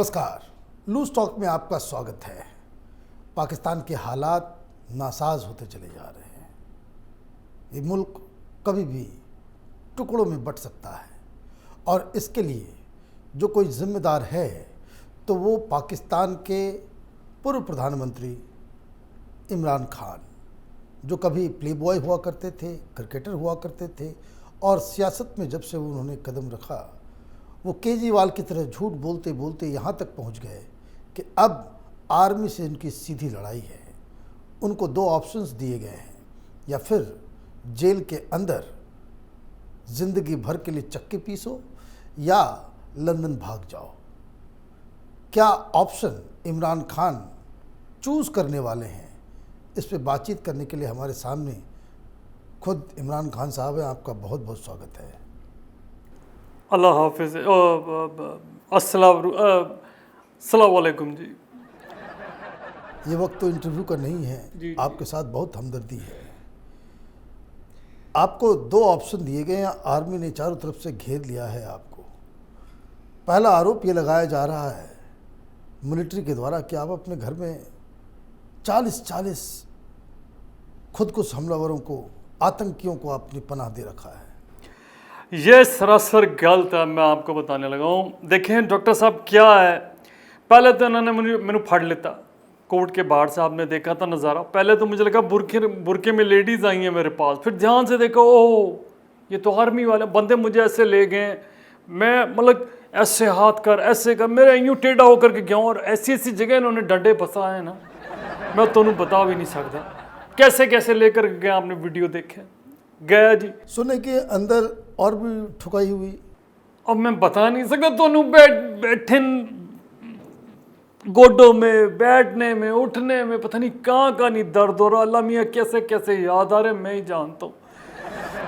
नमस्कार, loose talk में आपका स्वागत है। पाकिस्तान के हालात नासाज होते चले जा रहे हैं। ये मुल्क कभी भी टुकड़ों में बंट सकता है और इसके लिए जो कोई जिम्मेदार है तो वो पाकिस्तान के पूर्व प्रधानमंत्री इमरान खान, जो कभी प्ले बॉय हुआ करते थे, क्रिकेटर हुआ करते थे और सियासत में जब से उन्होंने कदम रखा वो केजरीवाल की तरह झूठ बोलते बोलते यहाँ तक पहुँच गए कि अब आर्मी से इनकी सीधी लड़ाई है। उनको दो ऑप्शंस दिए गए हैं, या फिर जेल के अंदर ज़िंदगी भर के लिए चक्के पीसो या लंदन भाग जाओ। क्या ऑप्शन इमरान खान चूज़ करने वाले हैं, इस पे बातचीत करने के लिए हमारे सामने खुद इमरान खान साहब हैं। आपका बहुत बहुत स्वागत है। अल्लाह हाफिज़। अस्सलाम वालेकुम जी। ये वक्त तो इंटरव्यू का नहीं है जी। आपके साथ बहुत हमदर्दी है। आपको दो ऑप्शन दिए गए हैं, आर्मी ने चारों तरफ से घेर लिया है आपको। पहला आरोप ये लगाया जा रहा है मिलिट्री के द्वारा कि आप अपने घर में 40 खुद कुछ हमलावरों को, आतंकियों को आपने पनाह दे रखा है। ये सरासर गलत है, मैं आपको बताने लगा हूँ। देखें डॉक्टर साहब, क्या है, पहले तो इन्होंने मैंने फाड़ लेता कोर्ट के बाहर से। आपने देखा था नज़ारा। पहले तो मुझे लगा बुरके में लेडीज़ आई हैं मेरे पास, फिर ध्यान से देखा, ओह ये तो आर्मी वाले बंदे मुझे ऐसे ले गए। मैं मतलब ऐसे हाथ कर, ऐसे कर, मेरे यूँ टेढ़ा होकर के गया और ऐसी ऐसी जगह इन्होंने डंडे फंसाए हैं ना, मैं तो उन्हें बता भी नहीं सकता कैसे कैसे लेकर गए। आपने वीडियो देखे गया जी। सुने के अंदर और भी ठुकाई हुई। अब मैं बता नहीं सकता तो बैठे गोडों में, बैठने में, उठने में, पता नहीं कहाँ नहीं दर्द हो रहा। अल्लाह मियाँ कैसे कैसे याद आ रहे मैं ही जानता हूँ।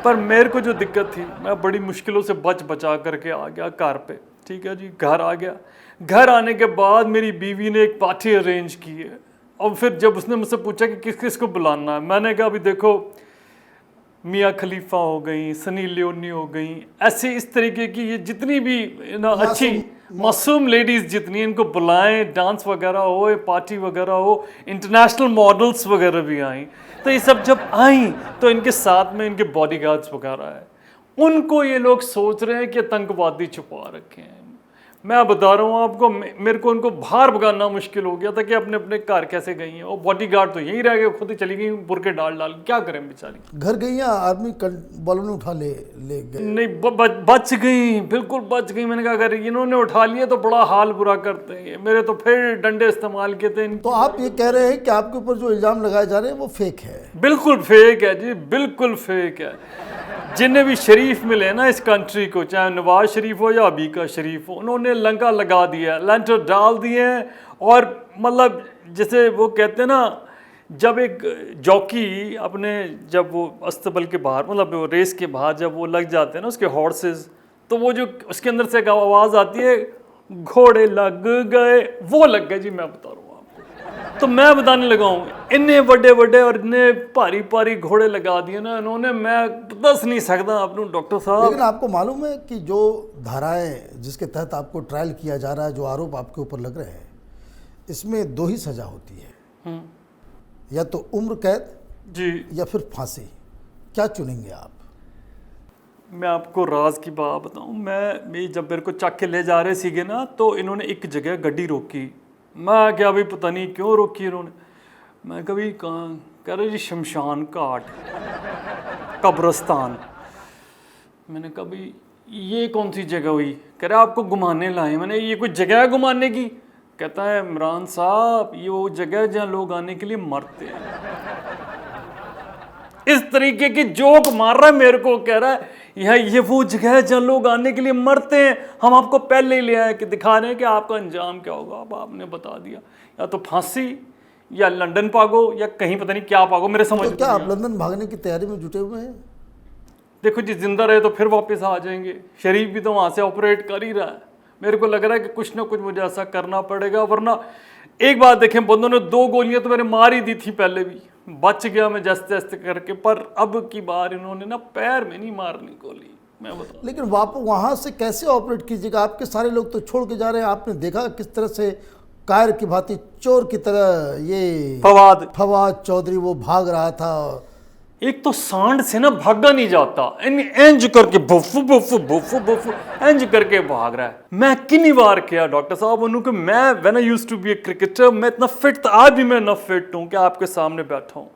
पर मेरे को जो दिक्कत थी, मैं बड़ी मुश्किलों से बचा करके आ गया घर पे। ठीक है जी, घर आ गया। घर आने के बाद मेरी बीवी ने एक पार्टी अरेंज की है। और फिर जब उसने मुझसे पूछा कि किस किस को बुलाना है, मैंने कहा अभी देखो मियाँ खलीफा हो गई, सनी लियोनी हो गई, ऐसे इस तरीके की ये जितनी भी ना अच्छी मासूम लेडीज़ जितनी, इनको बुलाएं, डांस वगैरह हो, पार्टी वगैरह हो, इंटरनेशनल मॉडल्स वगैरह भी आई। तो ये सब जब आई तो इनके साथ में इनके बॉडीगार्ड्स वगैरह है। उनको ये लोग सोच रहे हैं कि आतंकवादी छुपा रखे हैं। मैं बता रहा हूँ आपको, मेरे को उनको बाहर भगाना मुश्किल हो गया था कि अपने अपने घर कैसे गई हैं। और बॉडीगार्ड तो यहीं रह गए, खुद ही चली गई बुरके डाल क्या करें बेचारी। घर गई या आर्मी वालों ने उठा ले गए? नहीं, बच गई, बिल्कुल बच गई। मैंने कहा अगर इन्होंने उठा लिया तो बड़ा हाल बुरा करते हैं। मेरे तो फिर डंडे इस्तेमाल किए थे। तो आप ये कह रहे हैं कि आपके ऊपर जो इल्ज़ाम लगाए जा रहे हैं वो फेक है? बिल्कुल फेक है जी, बिल्कुल फेक है। जिन्हें भी शरीफ मिले ना इस कंट्री को, चाहे नवाज शरीफ हो या अबीका शरीफ हो, उन्होंने लंका लगा दिया, लेंटर डाल दिए हैं। और मतलब जैसे वो कहते हैं ना, जब एक जॉकी अपने, जब वो अस्तबल के बाहर, मतलब वो रेस के बाहर जब वो लग जाते हैं ना उसके हॉर्सेस, तो वो जो उसके अंदर से एक आवाज़ आती है, घोड़े लग गए, वो लग गए जी। मैं बता रहा हूँ आपको। तो मैं बताने लगा हूँ, इन्ने बड़े बड़े और इन्ने भारी भारी घोड़े लगा दिए ना इन्होंने, मैं दस नहीं सकता आपने डॉक्टर साहब। लेकिन आपको मालूम है कि जो धाराएं जिसके तहत आपको ट्रायल किया जा रहा है, जो आरोप आपके ऊपर लग रहे हैं, इसमें दो ही सज़ा होती है, या तो उम्र कैद जी या फिर फांसी। क्या चुनेंगे आप? मैं आपको राज की बात बताऊं, मैं जब मेरे को चक के ले जा रहे सीगे ना, तो इन्होंने एक जगह गड्डी रोकी। मैं क्या, भाई पता नहीं क्यों रोकी इन्होंने। मैं कभी कहाँ, कह रहे जी शमशान घाट, कब्रस्तान। मैंने कभी ये कौन सी जगह हुई? कह रहे आपको घुमाने लाए। मैंने ये कोई जगह है घुमाने की? कहता है इमरान साहब ये वो जगह है जहाँ लोग आने के लिए मरते हैं। इस तरीके की जोक मार रहा है मेरे को, कह रहा है ये वो जगह है जहाँ लोग आने के लिए मरते हैं। हम आपको पहले ही ले आए कि दिखा रहे हैं कि आपका अंजाम क्या होगा। अब आपने बता दिया, या तो फांसी या लंदन भागो या कहीं पता नहीं क्या भागो, मेरे समझ तो क्या आप लंदन भागने की तैयारी में जुटे हुए हैं? देखो जी, जिंदा रहे तो फिर वापस आ जाएंगे। शरीफ भी तो वहाँ से ऑपरेट कर ही रहा है। मेरे को लग रहा है कि कुछ ना कुछ मुझे ऐसा करना पड़ेगा, वरना एक बात देखें, बंदों ने 2 गोलियां तो मैंने मार ही दी थी पहले भी, बच गया मैं जैसे तैसे करके। पर अब की बार इन्होंने ना पैर में नहीं मारनी गोली, मैं बता, लेकिन वहाँ से कैसे ऑपरेट कीजिएगा? आपके सारे लोग तो छोड़ के जा रहे हैं। आपने देखा किस तरह से कायर की भांति चोर की तरह ये फवाद चौधरी वो भाग रहा था। एक तो सांड से ना भागा नहीं जाता, एंज करके बुफ बुफ बुफ बुफ एंज करके भाग रहा है। मैं कितनी बार किया डॉक्टर साहब उन्होंने कि मैं when I used to be a cricketer, मैं इतना फिट था, आज भी मैं इतना फिट हूँ कि आपके सामने बैठा हूँ।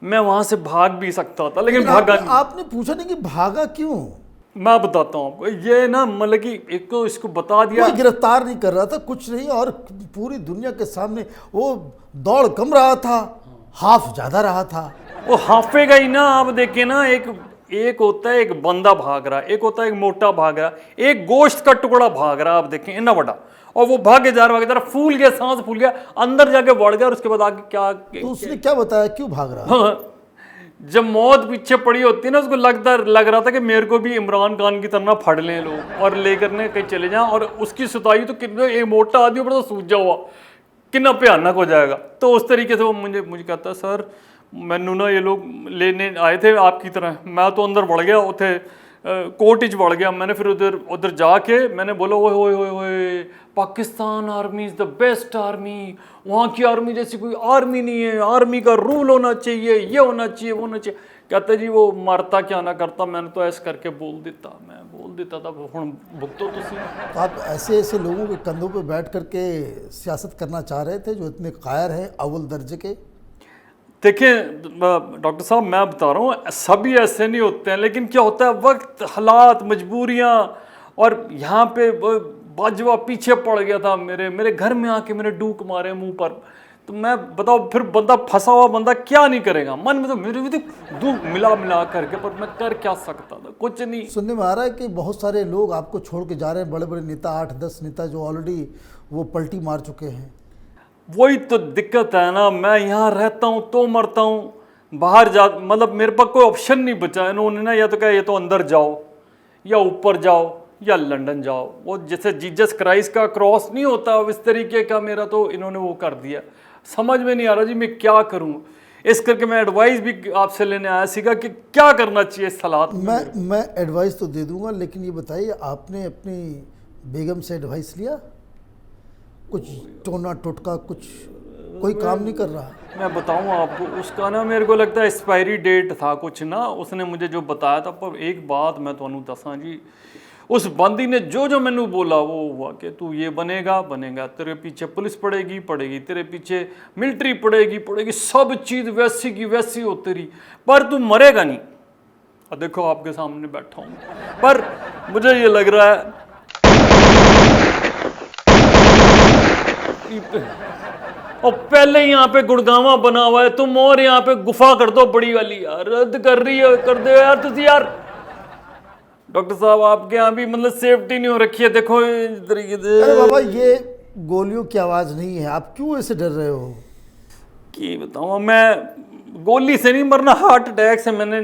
मैं वहां से भाग भी सकता था, लेकिन भागा नहीं। आपने पूछा नहीं कि भागा क्यों? मैं बताता हूँ आपको, ये ना मतलब कि एक तो इसको बता दिया, कोई गिरफ्तार नहीं कर रहा था, कुछ नहीं, और पूरी दुनिया के सामने वो दौड़ कम रहा था, हाफ ज्यादा रहा था। वो हाफेगा ही ना। आप देखिए ना, एक होता है एक बंदा भाग रहा, एक होता है एक मोटा भाग रहा, एक गोश्त का टुकड़ा भाग रहा। आप देखें इतना बड़ा, और वो भागे जा रहा, फूल गया, सांस फूल गया, अंदर जाके बढ़ गया, और उसके बाद आगे क्या तो उसने क्या बताया क्यों भाग रहा? हाँ, जब मौत पीछे पड़ी होती है ना, उसको लग रहा था कि मेरे को भी इमरान खान की तरह फड़ लें लोग और लेकर ने कहीं चले जाएं, और उसकी सुताई तो कितना, एक मोटा आदमी ऊपर तो सूझा हुआ, कितना भयानक हो जाएगा। तो उस तरीके से वो मुझे कहता, सर मैनू ना ये लोग लेने आए थे आपकी तरह, मैं तो अंदर बढ़ गया, उथे कोर्ट इच बढ़ गया। मैंने फिर उधर जाके मैंने बोला, ओए ओए ओए, Pakistan army is the best army, वहाँ की आर्मी जैसी कोई आर्मी नहीं है, आर्मी का रूल होना चाहिए, ये होना चाहिए, वो होना चाहिए। कहते जी वो मरता क्या ना करता, मैंने तो ऐसे करके बोल देता था, हुण भुगतो तुसी। तो आप ऐसे ऐसे लोगों के कंधों पे बैठ करके सियासत करना चाह रहे थे जो इतने कायर हैं, अव्वल दर्जे के? देखिए डॉक्टर साहब, मैं बता रहा हूँ सभी ऐसे नहीं होते हैं, लेकिन क्या होता है वक्त, हालात, मजबूरियाँ, और यहाँ पे बाजवा पीछे पड़ गया था, मेरे घर में आके मेरे डूक मारे मुंह पर। तो मैं बताओ, फिर बंदा फंसा हुआ बंदा क्या नहीं करेगा? मन में तो मेरे भी तो दुख मिला करके, पर मैं कर क्या सकता था? कुछ नहीं। सुनने में आ रहा है कि बहुत सारे लोग आपको छोड़ के जा रहे हैं, बड़े बड़े नेता, 8-10 नेता जो ऑलरेडी वो पलटी मार चुके हैं। वही तो दिक्कत है ना, मैं यहाँ रहता हूँ तो मरता हूँ, बाहर जा मतलब मेरे पास कोई ऑप्शन नहीं बचा। इन्होंने ना या तो क्या, ये तो अंदर जाओ, या ऊपर जाओ, या लंदन जाओ। वो जैसे जीसस क्राइस्ट का क्रॉस नहीं होता, इस तरीके का मेरा तो इन्होंने वो कर दिया। समझ में नहीं आ रहा जी मैं क्या करूँ। इस करके मैं एडवाइस भी आपसे लेने आया सीगा कि क्या करना चाहिए इस हालात में। मैं एडवाइस तो दे दूंगा, लेकिन ये बताइए, आपने अपनी बेगम से एडवाइस लिया? कुछ टोना टोटका कुछ कोई काम नहीं कर रहा? मैं बताऊं आपको, उसका ना मेरे को लगता है एक्सपायरी डेट था कुछ ना, उसने मुझे जो बताया था। पर एक बात मैं तुहानू दसा जी, उस बंदी ने जो मैनू बोला वो हुआ कि तू ये बनेगा, तेरे पीछे पुलिस पड़ेगी, तेरे पीछे मिलिट्री पड़ेगी, सब चीज़ वैसी की वैसी होती रही, पर तू मरेगा नहीं। और देखो आपके सामने बैठा हूँ, पर मुझे ये लग रहा है और पहले ही यहाँ पे गुड़गावा बना हुआ है, तुम और यहाँ पे गुफा कर दो बड़ी वाली। यार रद्द कर रही है, कर दो यार तुझे। यार डॉक्टर साहब आपके यहाँ भी मतलब सेफ्टी नहीं हो रखी है, देखो इस तरीके से। अरे बाबा, ये गोलियों की आवाज़ नहीं है, आप क्यों ऐसे डर रहे हो? कि बताऊँ, मैं गोली से नहीं मरना, हार्ट अटैक से मैंने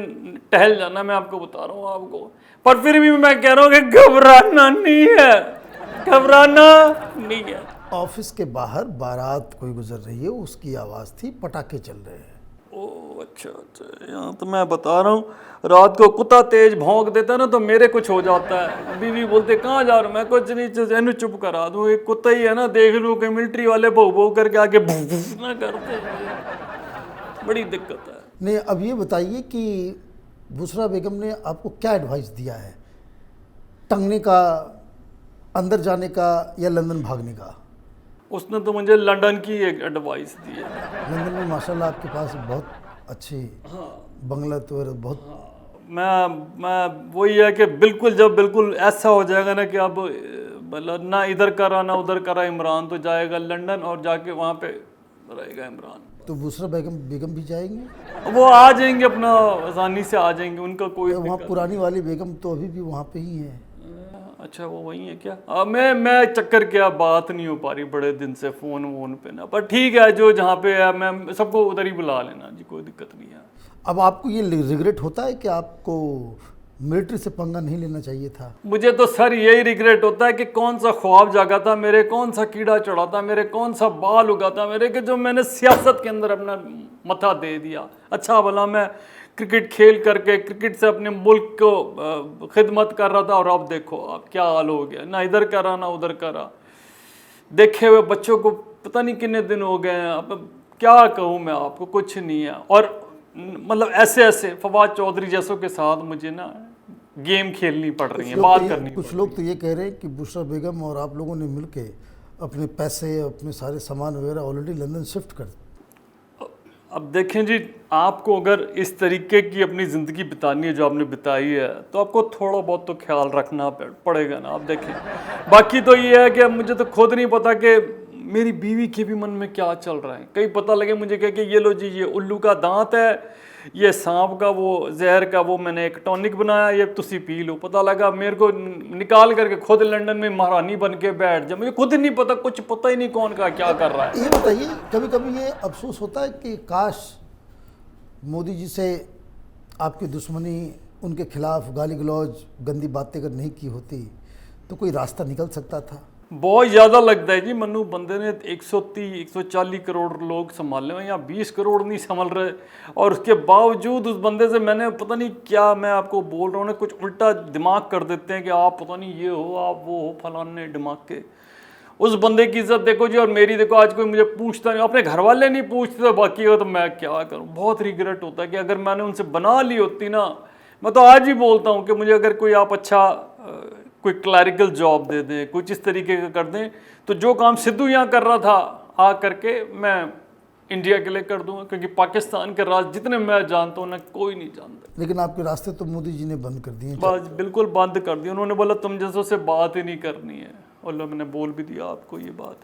टहल जाना, मैं आपको बता रहा हूँ आपको। पर फिर भी मैं कह रहा हूँ कि घबराना नहीं है। ऑफिस के बाहर बारात कोई गुजर रही है, उसकी आवाज़ थी, पटाखे चल रहे हैं। ओ अच्छा, यहाँ तो मैं बता रहा हूँ, रात को कुत्ता तेज भौंक देता ना तो मेरे कुछ हो जाता है। बीवी बोलते कहाँ जा रहा हूँ, मैं कुछ नहीं, चुप करा दूँ, एक कुत्ता ही है ना, देख लूँ कि मिलिट्री वाले भौ करके आके भूफ ना करते, बड़ी दिक्कत है। नहीं, अब ये बताइए कि बुशरा बेगम ने आपको क्या एडवाइस दिया है? टंगने का, अंदर जाने का, या लंदन भागने का? उसने तो मुझे लंदन की एक एडवाइस दी है। लंदन में माशाल्लाह आपके पास बहुत अच्छी बंगला तो बहुत। मैं वही है कि बिल्कुल ऐसा हो जाएगा ना कि अब मतलब ना इधर करा ना उधर करा, इमरान तो जाएगा लंदन और जाके वहाँ पे रहेगा इमरान। तो बुशरा बेगम भी जाएंगे? वो आ जाएंगे, अपना आसानी से आ जाएंगे, उनका कोई वहाँ पुरानी वाली बेगम तो अभी भी वहाँ पे ही है। अच्छा वो वही है क्या? मैं चक्कर क्या, बात नहीं हो पा रही बड़े दिन से फोन पे ना, पर ठीक है, जो जहाँ पे है मैं सबको उधर ही बुला लेना जी, कोई दिक्कत नहीं है। अब आपको ये रिग्रेट होता है कि आपको मिलिट्री से पंगा नहीं लेना चाहिए था? मुझे तो सर यही रिग्रेट होता है कि कौन सा ख्वाब जागा था मेरे, कौन सा कीड़ा चढ़ा था मेरे, कौन सा बाल उगा था मेरे, कि जो मैंने सियासत के अंदर अपना मथा दे दिया। अच्छा भला मैं क्रिकेट खेल करके क्रिकेट से अपने मुल्क को खिदमत कर रहा था, और अब देखो अब क्या हाल हो गया, ना इधर करा ना उधर करा। देखे हुए बच्चों को पता नहीं कितने दिन हो गए हैं, अब क्या कहूँ मैं आपको, कुछ नहीं है। और मतलब ऐसे ऐसे फवाद चौधरी जैसों के साथ मुझे ना गेम खेलनी पड़ रही है, बात करनी पड़ कुछ लोग तो ये कह रहे हैं कि बुशरा बेगम और आप लोगों ने मिलके अपने पैसे, अपने सारे सामान वगैरह ऑलरेडी लंदन शिफ्ट कर। अब देखें जी, आपको अगर इस तरीके की अपनी ज़िंदगी बितानी है जो आपने बिताई है, तो आपको थोड़ा बहुत तो ख्याल रखना पड़ेगा ना। आप देखें, बाकी तो ये है कि मुझे तो खुद नहीं पता कि मेरी बीवी के भी मन में क्या चल रहा है। कहीं पता लगे मुझे क्या कि ये लो जी, ये उल्लू का दांत है, ये सांप का वो जहर का वो मैंने एक टॉनिक बनाया, ये तुसी पी लो। पता लगा मेरे को निकाल करके खुद लंदन में महारानी बन के बैठ जाए, मुझे खुद ही नहीं पता, कुछ पता ही नहीं कौन का क्या कर रहा है। ये बताइए, कभी कभी ये अफसोस होता है कि काश मोदी जी से आपकी दुश्मनी, उनके खिलाफ गाली गलौज, गंदी बातें अगर नहीं की होती तो कोई रास्ता निकल सकता था? बहुत ज़्यादा लगता है जी, मन्नू बंदे ने 130-140 करोड़ लोग संभाले हैं, यहाँ 20 करोड़ नहीं संभल रहे, और उसके बावजूद उस बंदे से मैंने पता नहीं क्या, मैं आपको बोल रहा हूँ ना, कुछ उल्टा दिमाग कर देते हैं कि आप पता नहीं ये हो, आप वो हो, फलाने दिमाग के। उस बंदे की इज्जत देखो जी, और मेरी देखो। आज कोई मुझे पूछता नहीं, अपने घर वाले नहीं पूछते, तो बाकी का तो मैं क्या करूँ। बहुत रिग्रेट होता है कि अगर मैंने उनसे बना ली होती ना, मैं तो आज ही बोलता हूँ कि मुझे अगर कोई आप अच्छा कोई क्लैरिकल जॉब दे दें, कुछ इस तरीके का कर दें, तो जो काम सिद्धू यहाँ कर रहा था आ करके मैं इंडिया के लिए कर दूंगा, क्योंकि पाकिस्तान के राज जितने मैं जानता हूँ ना, कोई नहीं जानता। लेकिन आपके रास्ते तो मोदी जी ने बंद कर दिए। बस बिल्कुल बंद कर दिया, उन्होंने बोला तुम जैसों से बात ही नहीं करनी है, और लो मैंने बोल भी दिया आपको ये बात।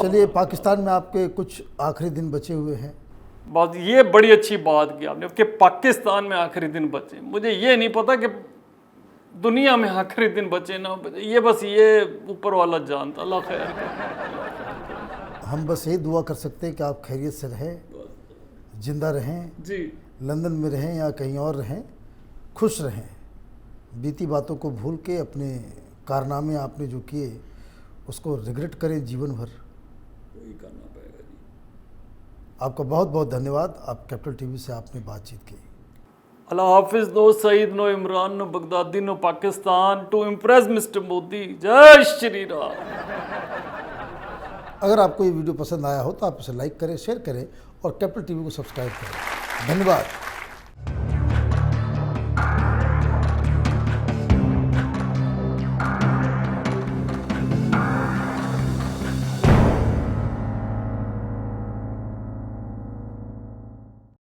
चलिए, पाकिस्तान में आपके कुछ आखिरी दिन बचे हुए हैं। बात ये बड़ी अच्छी बात की आपने कि पाकिस्तान में आखिरी दिन बचे। मुझे ये नहीं पता कि दुनिया में आखिरी दिन बचे ना बचे, ये बस ये ऊपर वाला जानता, अल्लाह खैर करे। हम बस यही दुआ कर सकते हैं कि आप खैरियत से रहें, जिंदा रहें जी, लंदन में रहें या कहीं और रहें, खुश रहें, बीती बातों को भूल के अपने कारनामे आपने जो किए उसको रिग्रेट करें जीवन भर। वही करना पड़ेगा जी। आपका बहुत बहुत धन्यवाद, आप कैपिटल टीवी से आपने बातचीत की। अल्लाह हाफिज, no Saeed, no Imran, no Baghdadi, no Pakistan, to impress mister Modi. जय श्री राम। अगर आपको ये वीडियो पसंद आया हो तो आप इसे लाइक करें, शेयर करें और कैपिटल टीवी को सब्सक्राइब करें। धन्यवाद।